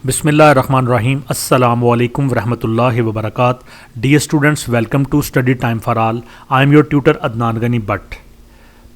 बिस्मिल्लाहिर्रहमानिर्रहीम अस्सलामु अलैकुम वरहमतुल्लाहि वबरकातुहू। Dear students, welcome to study time for all. I am your tutor Adnan Ghani Bhatt.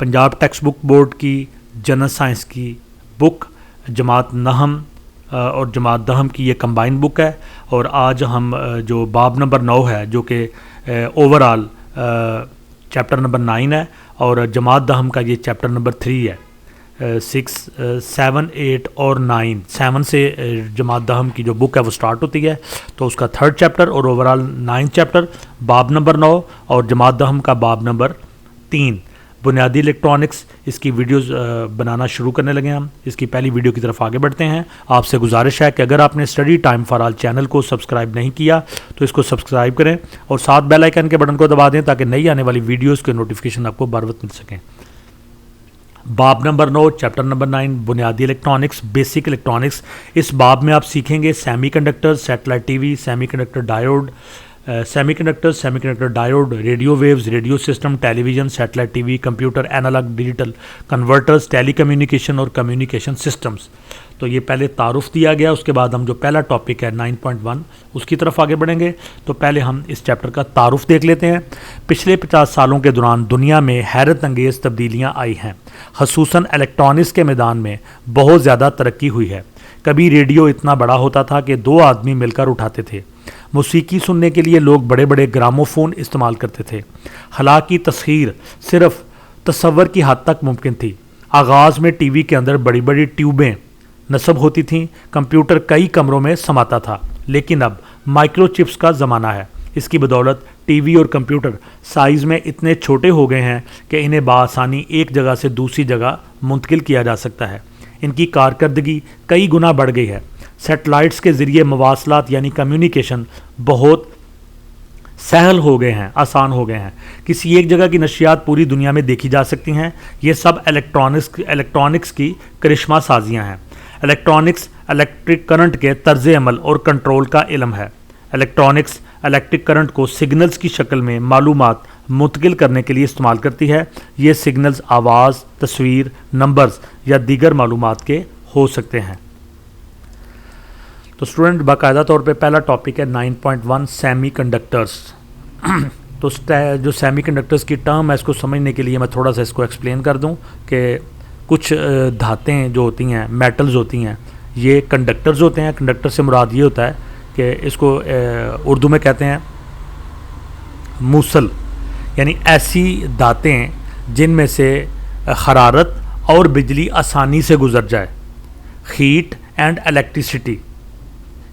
Punjab text book board की जनरल साइंस की बुक जमात नहम और जमात दहम की ये कंबाइन बुक है। और आज हम जो बाब नंबर 9 है, जो कि ओवरऑल चैप्टर नंबर 9 है, और जमात दहम का ये चैप्टर नंबर 3 है। 6, 7, 8 और 9, 7 से जमात दहम की जो बुक है वो स्टार्ट होती है, तो उसका 3rd चैप्टर और ओवरऑल 9th चैप्टर, बाब नंबर 9 और जमात दहम का बाब नंबर 3। बुनियादी इलेक्ट्रॉनिक्स, इसकी वीडियोस बनाना शुरू करने लगे हम। इसकी पहली वीडियो की तरफ आगे बढ़ते हैं। आपसे गुजारिश है कि अगर आपने study time for all channel को सब्सक्राइब नहीं किया तो इसको सब्सक्राइब करें और साथ बेल आइकन के बटन को दबा दें ताकि नई आने वाली वीडियोज़ के नोटिफिकेशन आपको बर वक्त मिल सकें। बाब नंबर 9 चैप्टर नंबर 9 बुनियादी इलेक्ट्रॉनिक्स, बेसिक इलेक्ट्रॉनिक्स। इस बाब में आप सीखेंगे semiconductor, satellite TV, semiconductor diode, semiconductor diode, radio waves, radio system, television, satellite TV, computer, analogue digital converters, telecommunication और कम्युनिकेशन सिस्टम्स। तो ये पहले तारुफ दिया गया, उसके बाद हम जो पहला टॉपिक है 9.1 उसकी तरफ आगे बढ़ेंगे। तो पहले हम इस चैप्टर का तारुफ देख लेते हैं। पिछले 50 सालों के दौरान दुनिया में हैरत अंगेज़ तब्दीलियाँ आई हैं। ख़ुसूसन इलेक्ट्रॉनिक्स के मैदान में बहुत ज़्यादा तरक्की हुई है। कभी रेडियो इतना बड़ा होता था कि 2 आदमी मिलकर उठाते थे। मौसीकी सुनने के लिए लोग बड़े बड़े ग्रामोफोन इस्तेमाल करते थे। हालांकि तस्खीर सिर्फ तसव्वुर की हद तक मुमकिन थी। आगाज़ में टीवी के अंदर बड़ी बड़ी ट्यूबें नस्ब होती थीं। कंप्यूटर कई कमरों में समाता था, लेकिन अब माइक्रोचिप्स का ज़माना है। इसकी बदौलत टीवी और कंप्यूटर साइज़ में इतने छोटे हो गए हैं कि इन्हें बआसानी एक जगह से दूसरी जगह मुंतकिल किया जा सकता है। इनकी कारकर्दगी कई गुना बढ़ गई है। सैटेलाइट्स के ज़रिए मवासलात यानी कम्युनिकेशन बहुत सहल हो गए हैं, आसान हो गए हैं। किसी एक जगह की नशियात पूरी दुनिया में देखी जा सकती हैं। ये सब इलेक्ट्रॉनिक्स की करिश्मा साजियाँ हैं। इलेक्ट्रॉनिक्स इलेक्ट्रिक करंट के तर्ज अमल और कंट्रोल का इल्म है। इलेक्ट्रॉनिक्स इलेक्ट्रिक करंट को सिग्नल्स की शक्ल में मालूमात मुंतकिल करने के लिए इस्तेमाल करती है। ये सिग्नल्स आवाज़, तस्वीर, नंबर्स या दीगर मालूमात के हो सकते हैं। तो स्टूडेंट, बाकायदा तौर पे पहला टॉपिक है 9.1 सेमी कंडक्टर्स। तो जो सेमी कंडक्टर्स की टर्म है, इसको समझने के लिए मैं थोड़ा सा इसको एक्सप्लेन कर दूं कि कुछ धातें जो होती हैं, मेटल्स होती हैं, ये कंडक्टर्स होते हैं। कंडक्टर से मुराद ये होता है कि इसको उर्दू में कहते हैं मूसल, यानी ऐसी धातें जिनमें से हरारत और बिजली आसानी से गुजर जाए। Heat and electricity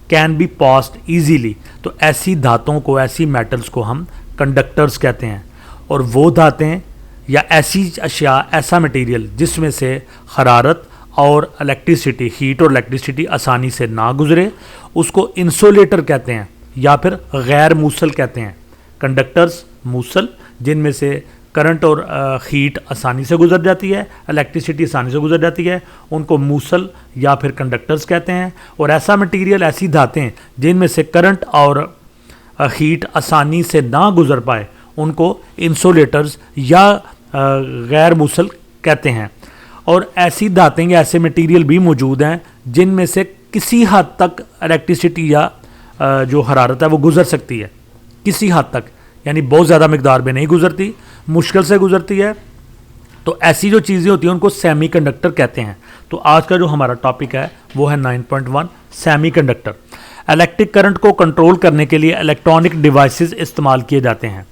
can be passed easily. तो ऐसी धातों को, ऐसी मेटल्स को हम कंडक्टर्स कहते हैं। और वो धातें या ऐसी अशिया, ऐसा मटेरियल जिसमें से हरारत और इलेक्ट्रिसिटी, हीट और इलेक्ट्रिसिटी आसानी से ना गुजरे, उसको इंसुलेटर कहते हैं या फिर गैर मूसल कहते हैं। कंडक्टर्स मूसल, जिनमें से करंट और हीट आसानी से गुजर जाती है, इलेक्ट्रिसिटी आसानी से गुजर जाती है, उनको मूसल या फिर कंडक्टर्स कहते हैं। और ऐसा मटेरियल, ऐसी धातें जिनमें से करंट और हीट आसानी से ना गुजर पाए, उनको इंसुलेटर्स या गैर मूसल कहते हैं। और ऐसी धातें या ऐसे मटेरियल भी मौजूद हैं जिनमें से किसी हद तक इलेक्ट्रिसिटी या जो हरारत है वो गुजर सकती है, किसी हद तक, यानी बहुत ज़्यादा मकदार में नहीं गुजरती, मुश्किल से गुजरती है। तो ऐसी जो चीज़ें होती हैं उनको सेमीकंडक्टर कहते हैं। तो आज का जो हमारा टॉपिक है वो है 9.1 सेमीकंडक्टर। इलेक्ट्रिक करंट को कंट्रोल करने के लिए इलेक्ट्रॉनिक डिवाइसेस इस्तेमाल किए जाते हैं।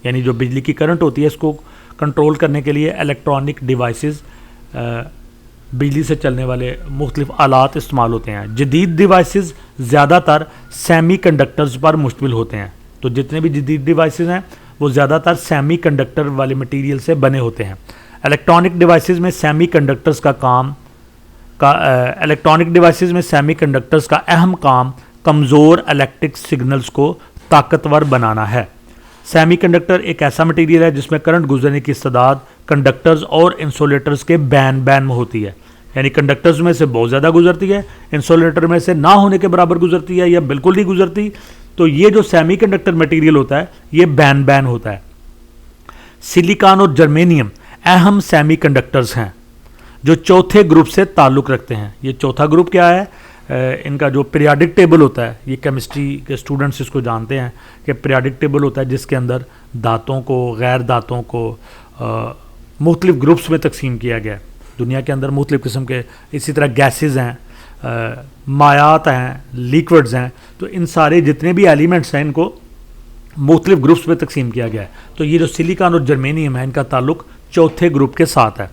यानी जो बिजली की करंट होती है, इसको कंट्रोल करने के लिए इलेक्ट्रॉनिक डिवाइसेस, बिजली से चलने वाले मुख्तलिफ आलात इस्तेमाल होते हैं। जदीद डिवाइसेस ज़्यादातर सेमीकंडक्टर्स पर मुश्तमिल होते हैं। तो जितने भी जदीद डिवाइसेस हैं वो ज़्यादातर सेमीकंडक्टर वाले मटेरियल से बने होते हैं। इलेक्ट्रॉनिक डिवाइसेस में सेमीकंडक्टर्स का अहम काम कमज़ोर इलेक्ट्रिक सिग्नल्स को ताकतवर बनाना है। सेमीकंडक्टर एक ऐसा मटेरियल है जिसमें करंट गुजरने की इस्तेदाद कंडक्टर्स और इंसुलेटर्स के बैन में होती है। यानी कंडक्टर्स में से बहुत ज़्यादा गुजरती है, इंसुलेटर में से ना होने के बराबर गुजरती है या बिल्कुल नहीं गुजरती। तो ये जो सेमीकंडक्टर मटेरियल होता है ये बैन होता है। सिलिकॉन और जर्मेनियम अहम सेमीकंडक्टर्स हैं जो चौथे ग्रुप से ताल्लुक़ रखते हैं। ये चौथा ग्रुप क्या है? इनका जो पीरियाडिक टेबल होता है, ये केमिस्ट्री के स्टूडेंट्स इसको जानते हैं कि पीरियाडिक टेबल होता है जिसके अंदर धातुओं को, गैर धातुओं को मुख्तलिफ ग्रुप्स में तकसीम किया गया है। दुनिया के अंदर मुख्तलिफ किस्म के इसी तरह गैसेस हैं, मायात हैं, लिक्विड्स हैं, तो इन सारे जितने भी एलिमेंट्स हैं इनको मुख्तलिफ ग्रुप्स में तकसीम किया गया है। तो ये जो सिलिकॉन और जर्मेनियम है इनका ताल्लुक चौथे ग्रुप के साथ है।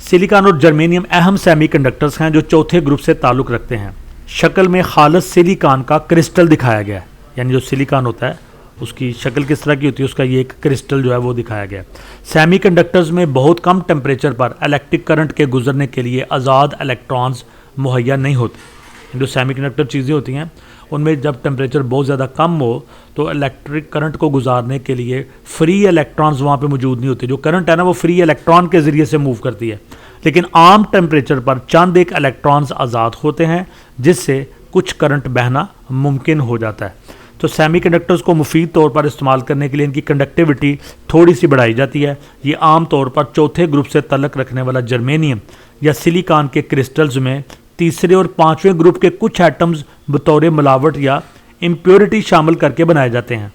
सिलिकॉन और जर्मेनियम अहम सेमीकंडक्टर्स हैं जो चौथे ग्रुप से ताल्लुक़ रखते हैं। शक्ल में खालिस सिलिकॉन का क्रिस्टल दिखाया गया है, यानी जो सिलिकॉन होता है उसकी शक्ल किस तरह की होती है, उसका ये एक क्रिस्टल जो है वो दिखाया गया है। सेमीकंडक्टर्स में बहुत कम टेम्परेचर पर इलेक्ट्रिक करंट के गुजरने के लिए आज़ाद इलेक्ट्रॉन्स मुहैया नहीं होते। जो सेमीकंडक्टर चीज़ें होती हैं उनमें जब टेम्परेचर बहुत ज़्यादा कम हो तो इलेक्ट्रिक करंट को गुजारने के लिए फ्री इलेक्ट्रॉन्स वहाँ पे मौजूद नहीं होते। जो करंट है ना वो फ्री इलेक्ट्रॉन के ज़रिए से मूव करती है, लेकिन आम टेम्परेचर पर चंद एक इलेक्ट्रॉन्स आज़ाद होते हैं जिससे कुछ करंट बहना मुमकिन हो जाता है। तो सेमीकंडक्टर्स को मुफीद तौर पर इस्तेमाल करने के लिए इनकी कंडक्टिविटी थोड़ी सी बढ़ाई जाती है। ये आम तौर पर चौथे ग्रुप से तल्लुक़ रखने वाला जर्मेनियम या सिलिकॉन के क्रिस्टल्स में तीसरे और पांचवें ग्रुप के कुछ एटम्स बतौर मिलावट या इम्प्योरिटी शामिल करके बनाए जाते हैं।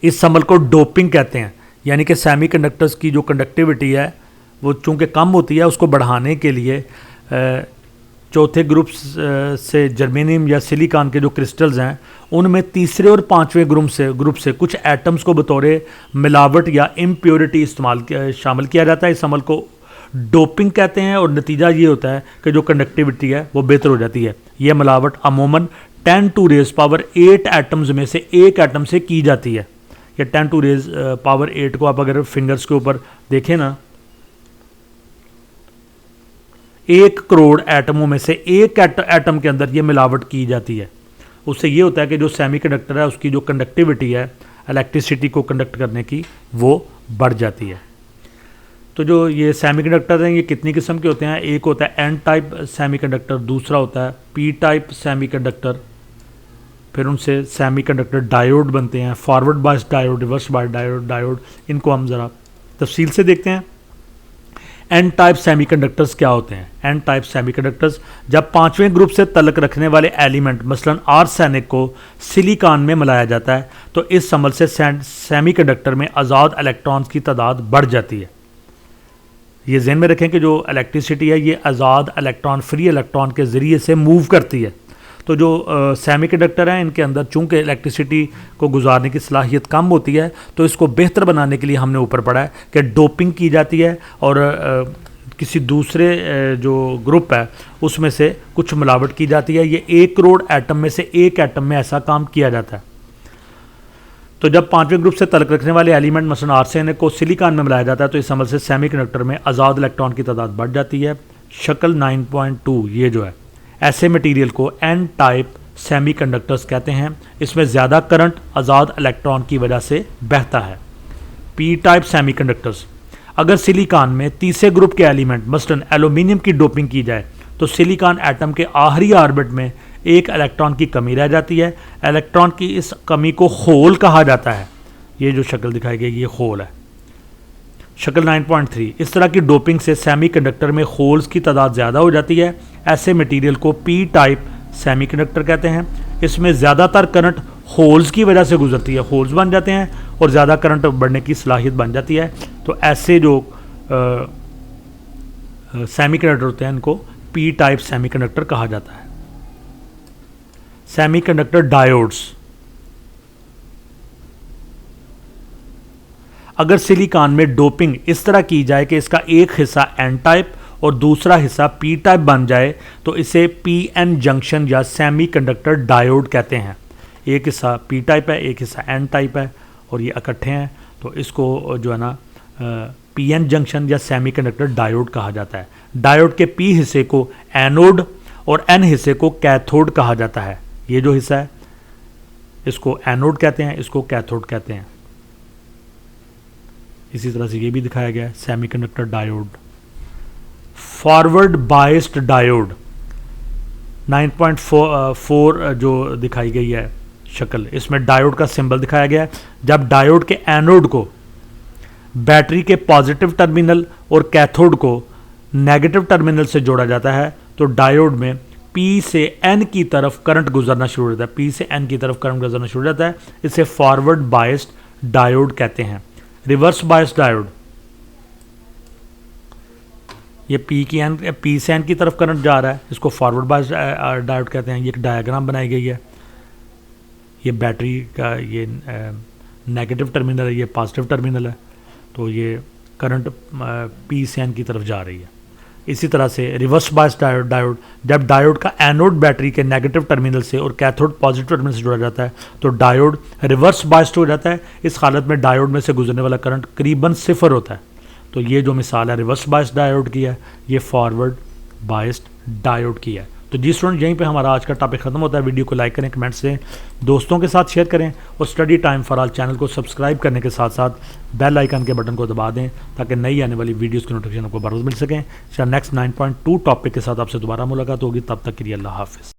इस अमल को डोपिंग कहते हैं, यानी कि सेमीकंडक्टर्स की जो कंडक्टिविटी है वो चूँकि कम होती है, उसको बढ़ाने के लिए चौथे ग्रुप से जर्मेनियम या सिलिकॉन के जो क्रिस्टल्स हैं उनमें तीसरे और पांचवें ग्रुप से कुछ एटम्स को बतौर मिलावट या इम्प्योरिटी शामिल किया जाता है। इस अमल को डोपिंग कहते हैं और नतीजा ये होता है कि जो कंडक्टिविटी है वो बेहतर हो जाती है। यह मिलावट अमूमन 10 टू रेज़ पावर 8 एटम्स में से एक एटम से की जाती है। या 10 टू रेज़ पावर 8 को आप अगर फिंगर्स के ऊपर देखें ना, 1 करोड़ एटमों में से एक एटम के अंदर ये मिलावट की जाती है। उससे ये होता है कि जो सेमीकंडक्टर है उसकी जो कंडक्टिविटी है इलेक्ट्रिसिटी को कंडक्ट करने की वो बढ़ जाती है। तो जो ये सेमीकंडक्टर हैं ये कितनी किस्म के होते हैं? एक होता है एन टाइप सेमीकंडक्टर, दूसरा होता है पी टाइप सेमीकंडक्टर, फिर उनसे सेमीकंडक्टर डायोड बनते हैं, forward bias diode, reverse bias diode. इनको हम ज़रा तफसील से देखते हैं। एन टाइप सेमीकंडक्टर्स क्या होते हैं? एन टाइप सेमीकंडक्टर्स जब पांचवें ग्रुप से तल्लुक़ रखने वाले एलिमेंट मसलन आर्सेनिक को सिलिकॉन में मिलाया जाता है तो इस अमल से सेमीकंडक्टर में आज़ाद इलेक्ट्रॉन्स की तादाद बढ़ जाती है। ये ज़हन में रखें कि जो इलेक्ट्रिसिटी है ये आज़ाद इलेक्ट्रॉन, फ्री इलेक्ट्रॉन के ज़रिए से मूव करती है। तो जो सेमीकंडक्टर हैं इनके अंदर चूँकि इलेक्ट्रिसिटी को गुजारने की सलाहियत कम होती है तो इसको बेहतर बनाने के लिए हमने ऊपर पढ़ा है कि डोपिंग की जाती है और किसी दूसरे जो ग्रुप है उसमें से कुछ मिलावट की जाती है। ये 1 करोड़ एटम में से एक एटम में ऐसा काम किया जाता है। तो जब पांचवें ग्रुप से तल्लुक़ रखने वाले एलिमेंट मसलन आर्सेनिक को सिलिकॉन में मिलाया जाता है तो इस अमल से सेमीकंडक्टर में आज़ाद इलेक्ट्रॉन की तादाद बढ़ जाती है। शक्ल 9.2 ये जो है, ऐसे मटेरियल को एन टाइप सेमीकंडक्टर्स कहते हैं। इसमें ज़्यादा करंट आज़ाद इलेक्ट्रॉन की वजह से बहता है। पी टाइप सेमीकंडक्टर्स, अगर सिलिकॉन में तीसरे ग्रुप के एलिमेंट मसलन एल्यूमिनियम की डोपिंग की जाए तो सिलिकॉन एटम के आखिरी ऑर्बिट में एक इलेक्ट्रॉन की कमी रह जाती है। इलेक्ट्रॉन की इस कमी को होल कहा जाता है। ये जो शक्ल दिखाई गई ये होल है। शक्ल 9.3, इस तरह की डोपिंग से सेमीकंडक्टर में होल्स की तादाद ज़्यादा हो जाती है। ऐसे मटेरियल को पी टाइप सेमीकंडक्टर कहते हैं। इसमें ज़्यादातर करंट होल्स की वजह से गुजरती है, होल्स बन जाते हैं और ज़्यादा करंट बढ़ने की सलाहियत बन जाती है। तो ऐसे जो सेमीकंडक्टर होते हैं इनको पी टाइप सेमीकंडक्टर कहा जाता है। सेमीकंडक्टर डायोड्स, अगर सिलिकॉन में डोपिंग इस तरह की जाए कि इसका एक हिस्सा एन टाइप और दूसरा हिस्सा पी टाइप बन जाए तो इसे पी एन जंक्शन या सेमीकंडक्टर डायोड कहते हैं। एक हिस्सा पी टाइप है, एक हिस्सा एन टाइप है और ये इकट्ठे हैं तो इसको जो है ना पी एन जंक्शन या सेमीकंडक्टर डायोड कहा जाता है। डायोड के पी हिस्से को एनोड और एन हिस्से को कैथोड कहा जाता है। ये जो हिस्सा है इसको एनोड कहते हैं, इसको कैथोड कहते हैं। इसी तरह से ये भी दिखाया गया है semiconductor diode. Forward biased diode 9.4 जो दिखाई गई है शक्ल, इसमें डायोड का सिंबल दिखाया गया है। जब डायोड के एनोड को बैटरी के पॉजिटिव टर्मिनल और कैथोड को नेगेटिव टर्मिनल से जोड़ा जाता है तो डायोड में P से N की तरफ करंट गुजरना शुरू हो जाता है, P से N की तरफ करंट गुजरना शुरू हो जाता है। इसे फॉरवर्ड बायस्ड डायोड कहते हैं। रिवर्स बायस्ड डायोड, ये P से N की तरफ करंट जा रहा है, इसको फॉरवर्ड बायस्ड डायोड कहते हैं। ये एक डायग्राम बनाई गई है, ये बैटरी का ये नेगेटिव टर्मिनल है, ये पॉजिटिव टर्मिनल है, तो ये करंट P से N की तरफ जा रही है। इसी तरह से रिवर्स बायस्ड डायोड, जब डायोड का एनोड बैटरी के नेगेटिव टर्मिनल से और कैथोड पॉजिटिव टर्मिनल से जुड़ा जाता है तो डायोड रिवर्स बायस्ड हो जाता है। इस हालत में डायोड में से गुजरने वाला करंट करीबन सिफर होता है। तो ये जो मिसाल है रिवर्स बायस्ड डायोड की है, ये फॉरवर्ड बायस्ड डायोड की है। तो जी स्टूडेंट, यहीं पे हमारा आज का टॉपिक खत्म होता है। वीडियो को लाइक करें, कमेंट से दोस्तों के साथ शेयर करें और study time for all channel को सब्सक्राइब करने के साथ साथ बेल आइकन के बटन को दबा दें ताकि नई आने वाली वीडियोस की नोटिफिकेशन आपको बरोज़ मिल सकें। नेक्स्ट 9.2 टॉपिक के साथ आपसे दोबारा मुलाकात होगी, तब तक के लिए अल्लाह हाफिज़।